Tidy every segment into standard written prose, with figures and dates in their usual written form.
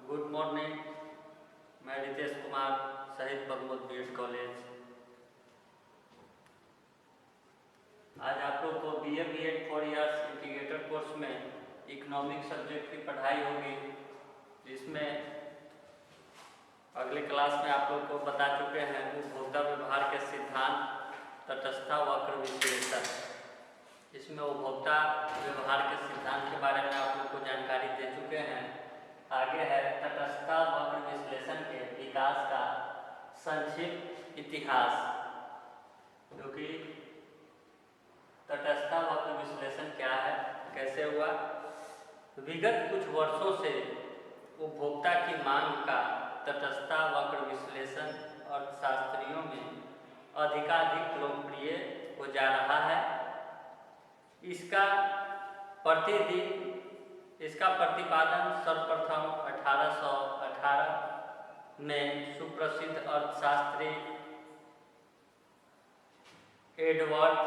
Good morning. मैं रितेश कुमार, शहीद भगवत BEd college. आज आप लोग को BA BEd 4 years integrated course में इकोनॉमिक सब्जेक्ट की पढ़ाई होगी, जिसमें अगले क्लास में आप लोग को बता चुके हैं उपभोक्ता व्यवहार के सिद्धांत, तटस्थता, वक्र विश्लेषण। इसमें उपभोक्ता व्यवहार के सिद्धांत के बारे में आप लोग को जानकारी दे चुके हैं। आगे है तटस्थता वक्र विश्लेषण के विकास का संक्षिप्त इतिहास, क्योंकि तटस्थता वक्र विश्लेषण क्या है, कैसे हुआ। विगत कुछ वर्षों से उपभोक्ता की मांग का तटस्थता वक्र विश्लेषण अर्थशास्त्रियों में अधिकाधिक लोकप्रिय हो जा रहा है। इसका प्रतिपादन सर्वप्रथम 1818 में सुप्रसिद्ध अर्थशास्त्री एजवर्थ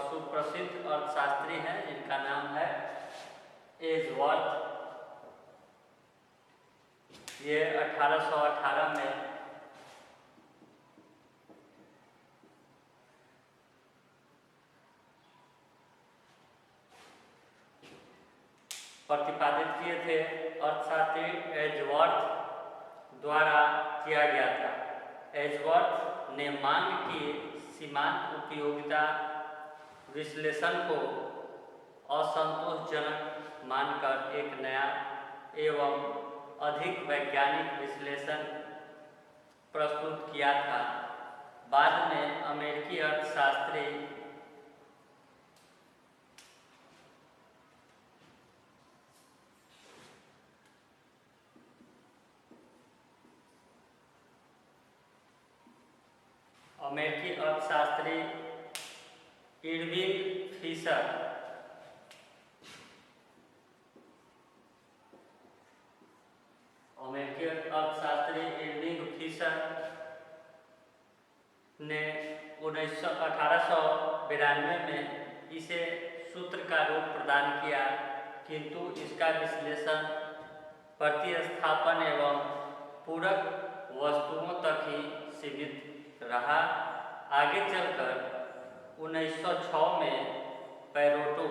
सुप्रसिद्ध अर्थशास्त्री हैं, इनका नाम है एजवर्थ। ये 1818 में प्रतिपादित किए थे। अर्थशास्त्री एजवर्थ द्वारा किया गया था। एजवर्थ ने मांग की सीमांत उपयोगिता विश्लेषण को असंतोषजनक मानकर एक नया एवं अधिक वैज्ञानिक विश्लेषण प्रस्तुत किया था। बाद में अमेरिकी अर्थशास्त्री इरविंग फिशर ने 1892 में इसे सूत्र का रूप प्रदान किया, किंतु इसका विश्लेषण प्रतिस्थापन एवं पूरक वस्तुओं तक ही सीमित रहा। आगे चलकर 1906 में पैरोटो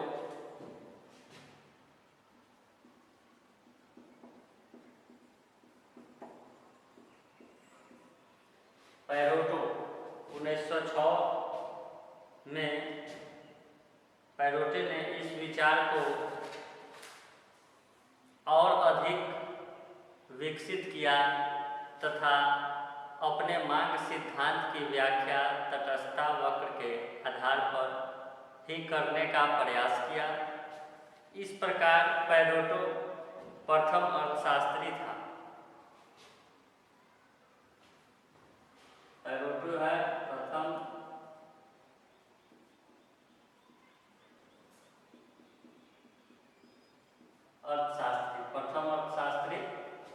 पैरोटे ने इस विचार को और अधिक विकसित किया तथा अपने मांग सिद्धांत की व्याख्या तटस्थता वक्र के आधार पर ही करने का प्रयास किया। इस प्रकार पैरोटो प्रथम अर्थशास्त्री था। पैरोटो है प्रथम अर्थशास्त्री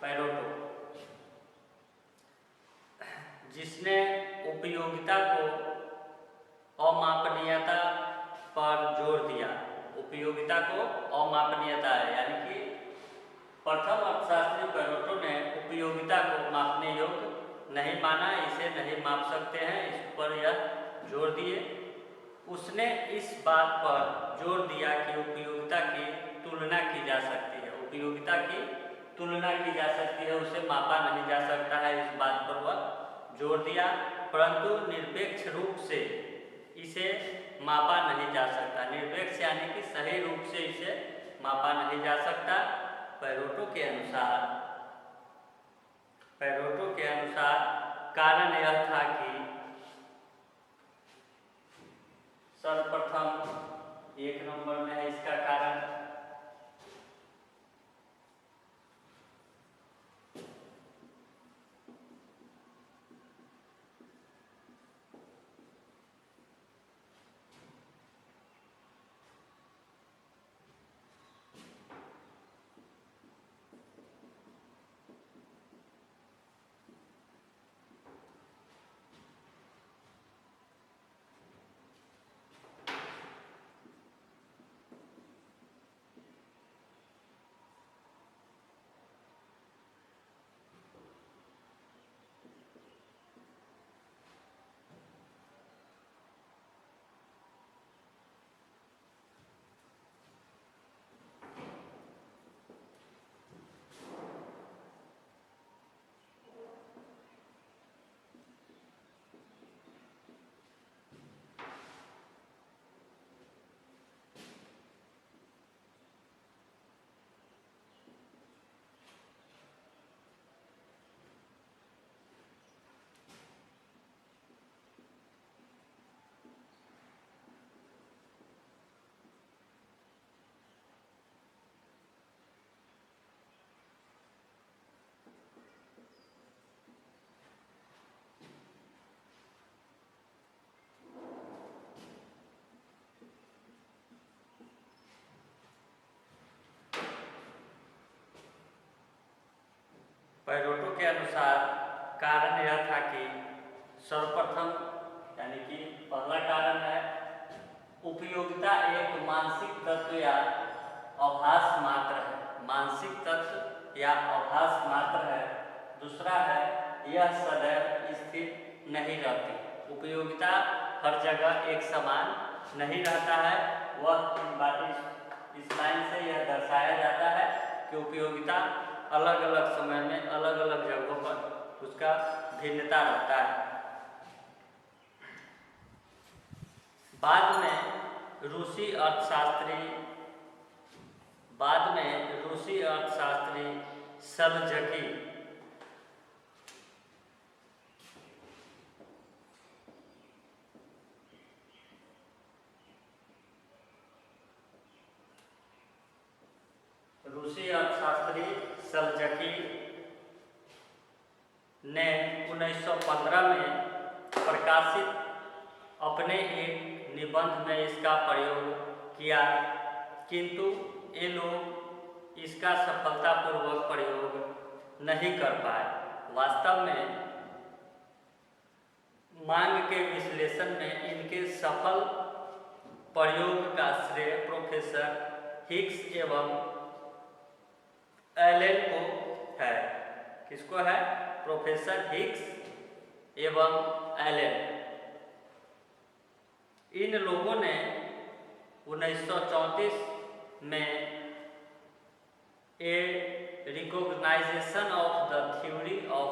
पैरोटो, जिसने उपयोगिता को अमापनीयता पर जोर दिया। उपयोगिता को अमापनीयता है, यानी कि प्रथम अर्थशास्त्री पैरोटो ने उपयोगिता को मापने योग्य नहीं माना, इसे नहीं माप सकते हैं, इस पर यह जोर दिए। उसने इस बात पर जोर दिया कि उपयोगिता की तुलना की जा सकती है। उपयोगिता की तुलना की जा सकती है, उसे मापा नहीं जा सकता है, इस बात पर वह जोर दिया। परंतु निरपेक्ष रूप से इसे मापा नहीं जा सकता। निरपेक्ष यानी कि सही रूप से इसे मापा नहीं जा सकता। पैरोटो के अनुसार कारण यह था कि सर्वप्रथम 1 नंबर में है इसका कारण पैरोटो के अनुसार कारण यह था कि सर्वप्रथम यानी कि पहला कारण है उपयोगिता एक मानसिक तत्व या आभास मात्र है, मानसिक तत्व या आभास मात्र है। दूसरा है यह सदैव स्थिर नहीं रहती, उपयोगिता हर जगह एक समान नहीं रहता है। वह इस लाइन से यह दर्शाया जाता है कि उपयोगिता अलग अलग समय में अलग अलग जगहों पर उसका भिन्नता रहता है। बाद में रूसी अर्थशास्त्री सलजकी ने 1915 में प्रकाशित अपने एक निबंध में इसका प्रयोग किया, किंतु ये लोग इसका सफलतापूर्वक प्रयोग नहीं कर पाए। वास्तव में मांग के विश्लेषण में इनके सफल प्रयोग का श्रेय प्रोफेसर हिग्स एवं एलन को है। किसको है? प्रोफेसर हिग्स एवं एलन। इन लोगों ने 1934 में a recognisation of the theory of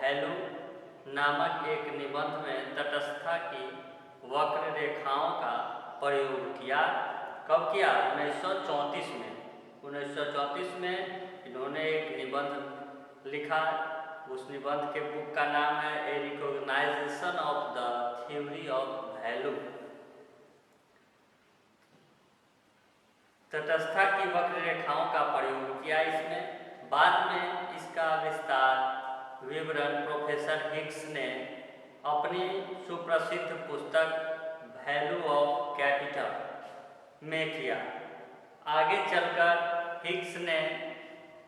value नामक एक निबंध में तटस्थता की वक्र रेखाओं का प्रयोग किया। कब किया? 1934 में। 1934 में इन्होंने एक निबंध लिखा। उस निबंध के बुक का नाम है a recognisation of the theory of value. तटस्थता की वक्र रेखाओं का प्रयोग किया इसमें। बाद में इसका विस्तार विवरण प्रोफेसर हिग्स ने अपनी सुप्रसिद्ध पुस्तक वैल्यू ऑफ कैपिटल में किया। आगे चलकर हिग्स ने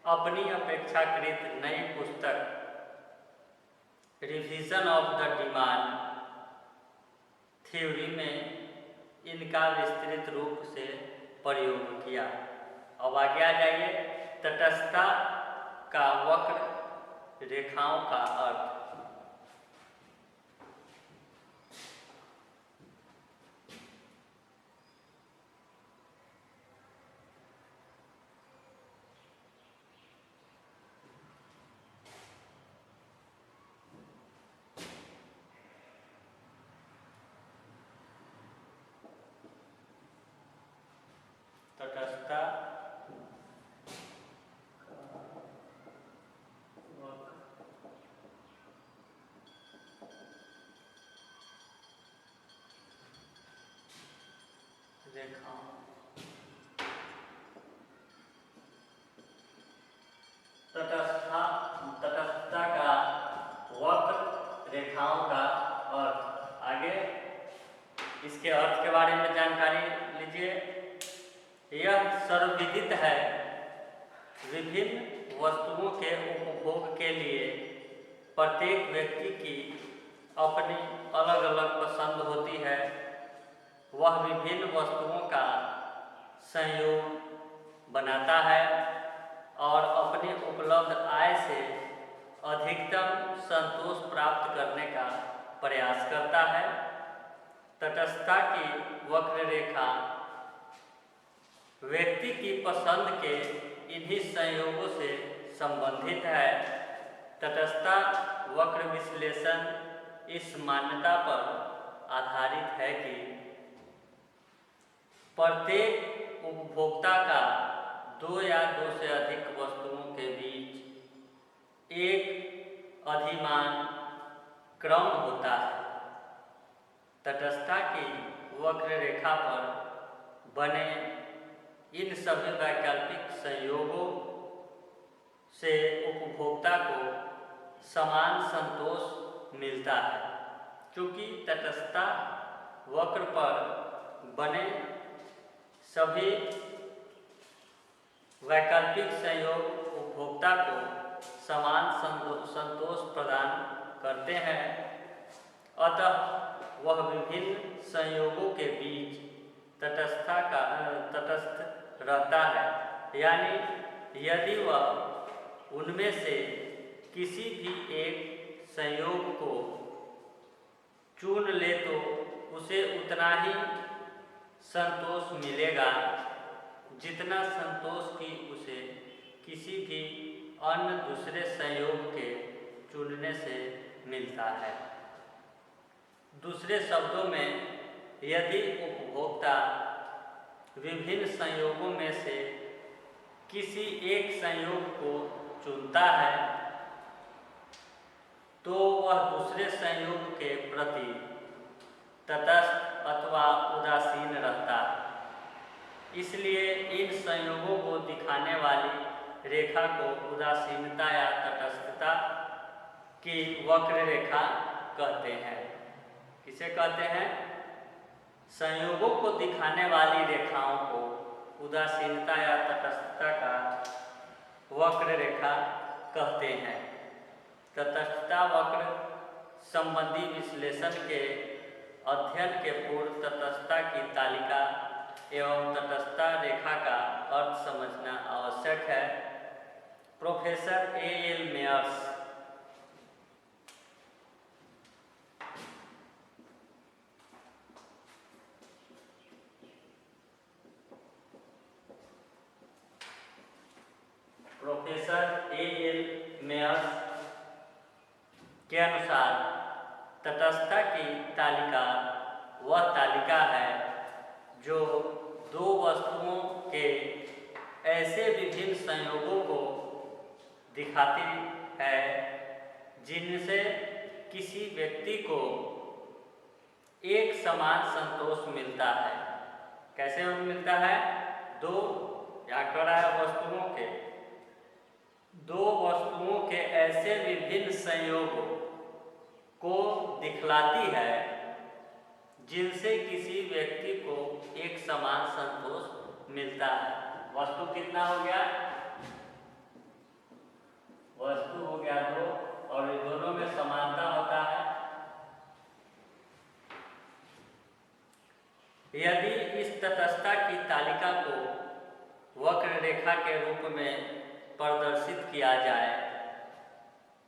अपनी अपेक्षाकृत नई पुस्तक revision of the demand theory में इनका विस्तृत रूप से प्रयोग किया। अब आगे आ जाइए, तटस्थता का वक्र रेखाओं का अर्थ। तटस्थता रेखाओं, तटस्थता का वक्र रेखाओं का अर्थ। आगे इसके अर्थ के बारे में जानकारी लीजिए। यह सर्वविदित है, विभिन्न वस्तुओं के उपभोग के लिए प्रत्येक व्यक्ति की अपनी अलग अलग पसंद होती है। वह विभिन्न वस्तुओं का संयोग बनाता है और अपनी उपलब्ध आय से अधिकतम संतोष प्राप्त करने का प्रयास करता है। तटस्थता की वक्र रेखा व्यक्ति की पसंद के इन्हीं संयोगों से संबंधित है। तटस्थता वक्र विश्लेषण इस मान्यता पर आधारित है कि प्रत्येक उपभोक्ता का दो या दो से अधिक वस्तुओं के बीच एक अधिमान क्रम होता है। तटस्थता की वक्र रेखा पर बने इन सभी वैकल्पिक संयोगों से उपभोक्ता को समान संतोष मिलता है। क्योंकि तटस्थता वक्र पर बने सभी वैकल्पिक संयोग उपभोक्ता को समान संतोष प्रदान करते हैं, अतः वह विभिन्न संयोगों के बीच तटस्थ रहता है। यानी यदि वह उनमें से किसी भी एक संयोग को चुन ले तो उसे उतना ही संतोष मिलेगा जितना संतोष की उसे किसी भी अन्य दूसरे संयोग के चुनने से मिलता है। दूसरे शब्दों में, यदि उपभोक्ता विभिन्न संयोगों में से किसी एक संयोग को चुनता है तो वह दूसरे संयोग के प्रति तटस्थ अथवा उदासीन रहता है। इसलिए इन संयोगों को दिखाने वाली रेखा को उदासीनता या तटस्थता की वक्र रेखा कहते हैं। किसे कहते हैं? संयोगों को दिखाने वाली रेखाओं को उदासीनता या तटस्थता का वक्र रेखा कहते हैं। तटस्थता वक्र संबंधी विश्लेषण के अध्ययन के पूर्व तटस्थता की तालिका एवं तटस्थता रेखा का अर्थ समझना आवश्यक है। Professor A.L. मेयर्स के अनुसार तटस्थता की तालिका वह तालिका है जो दो वस्तुओं के ऐसे विभिन्न संयोगों को दिखाती है जिनसे किसी व्यक्ति को एक समान संतोष मिलता है। कैसे मिलता है? दो वस्तुओं के ऐसे विभिन्न संयोगों को दिखलाती है जिनसे किसी व्यक्ति को एक समान संतोष मिलता है। वस्तु कितना हो गया? वस्तु हो गया दो, और इन दोनों में समानता होता है। यदि इस तटस्थता की तालिका को वक्र रेखा के रूप में प्रदर्शित किया जाए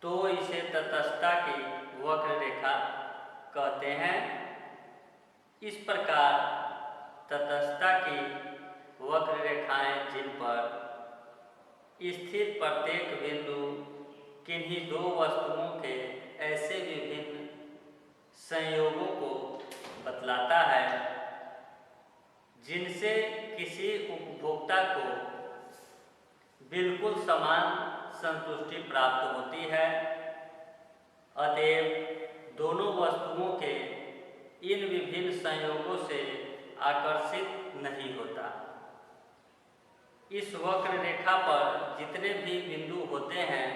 तो इसे तटस्थता की वक्र रेखा कहते हैं। इस प्रकार तटस्थता की वक्र रेखाएं जिन पर स्थित प्रत्येक बिंदु किन्हीं दो वस्तुओं के ऐसे विभिन्न संयोगों को बतलाता है जिनसे किसी उपभोक्ता को बिल्कुल समान संतुष्टि प्राप्त होती है। अतएव दोनों वस्तुओं के इन विभिन्न संयोगों से आकर्षित नहीं होता। इस वक्र रेखा पर जितने भी बिंदु होते हैं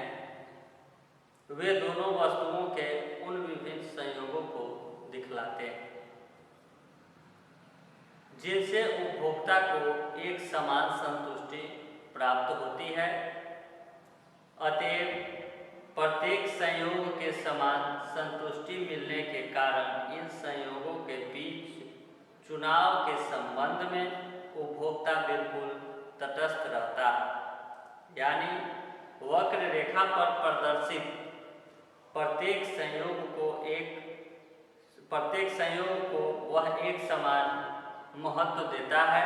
वे दोनों वस्तुओं के उन विभिन्न संयोगों को दिखलाते हैं जिनसे उपभोक्ता को एक समान संतुष्टि प्राप्त होती है। अतएव प्रत्येक संयोग के समान संतुष्टि मिलने के कारण इन संयोगों के बीच चुनाव के संबंध में उपभोक्ता बिल्कुल तटस्थ रहता है। यानी वक्र रेखा पर प्रदर्शित प्रत्येक संयोग को वह एक समान महत्व देता है।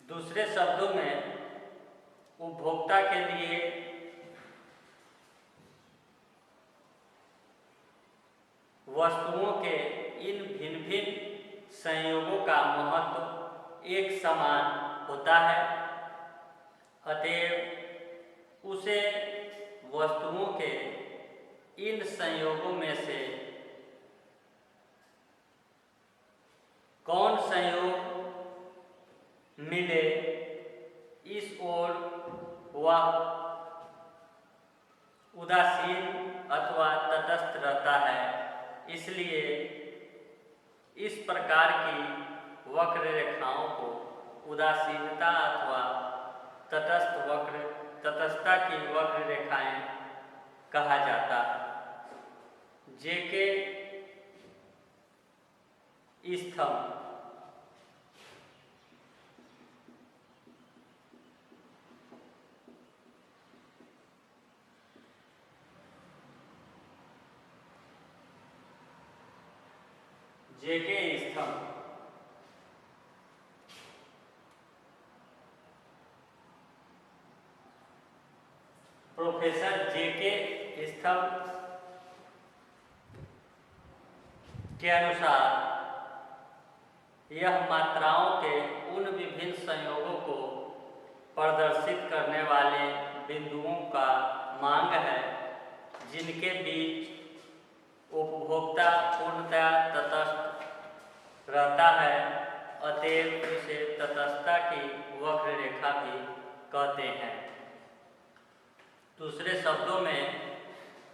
दूसरे शब्दों में, उपभोक्ता के लिए वस्तुओं के इन भिन्न भिन्न संयोगों का महत्व एक समान होता है। अतएव उसे वस्तुओं के इन संयोगों में से कौन संयोग मिले इस ओर वह उदासीन अथवा तटस्थ रहता है। इसलिए इस प्रकार की वक्र रेखाओं को उदासीनता अथवा तटस्थता की वक्र रेखाएं कहा जाता। जेके स्तंभ जेके स्तंभ प्रोफेसर जेके स्तंभ के अनुसार यह मात्राओं के उन विभिन्न संयोगों को प्रदर्शित करने वाले बिंदुओं का मांग है जिनके बीच उपभोक्ता पूर्णतया तटस्थ रहता है। अतएव इसे तटस्थता की वक्र रेखा भी कहते हैं। दूसरे शब्दों में,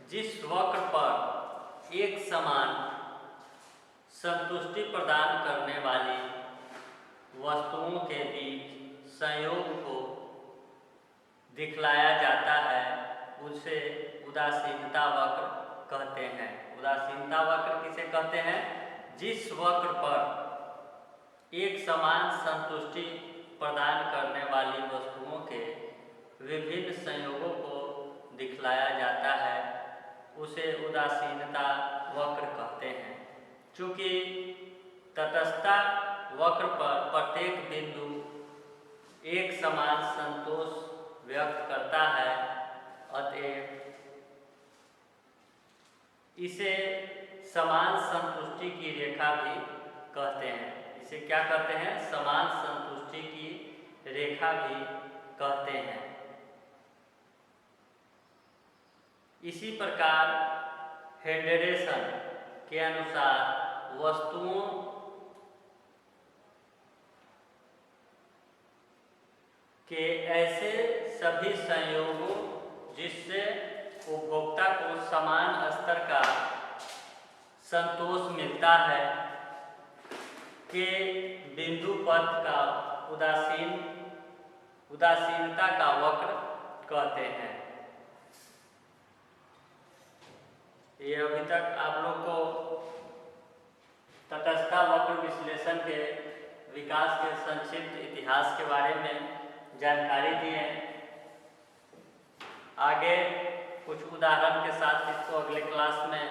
जिस वक्र पर एक समान संतुष्टि प्रदान करने वाली वस्तुओं के बीच संयोग को दिखलाया जाता है उसे उदासीनता वक्र कहते हैं। उदासीनता वक्र किसे कहते हैं? जिस वक्र पर एक समान संतुष्टि प्रदान करने वाली वस्तुओं के विभिन्न संयोगों को दिखलाया जाता है उसे उदासीनता वक्र कहते हैं। चूँकि तटस्थता वक्र पर प्रत्येक बिंदु एक समान संतोष व्यक्त करता है, अतएव इसे समान संतुष्टि की रेखा भी कहते हैं। इसे क्या कहते हैं? समान संतुष्टि की रेखा भी कहते हैं। इसी प्रकार हेंडरेसन के अनुसार वस्तुओं के ऐसे सभी संयोगों जिससे उपभोक्ता को समान स्तर का संतोष मिलता है के बिंदु पथ का उदासीनता का वक्र कहते हैं। ये अभी तक आप लोग को तटस्थता वक्र विश्लेषण के विकास के संक्षिप्त इतिहास के बारे में जानकारी दी है। आगे कुछ उदाहरण के साथ इसको अगले क्लास में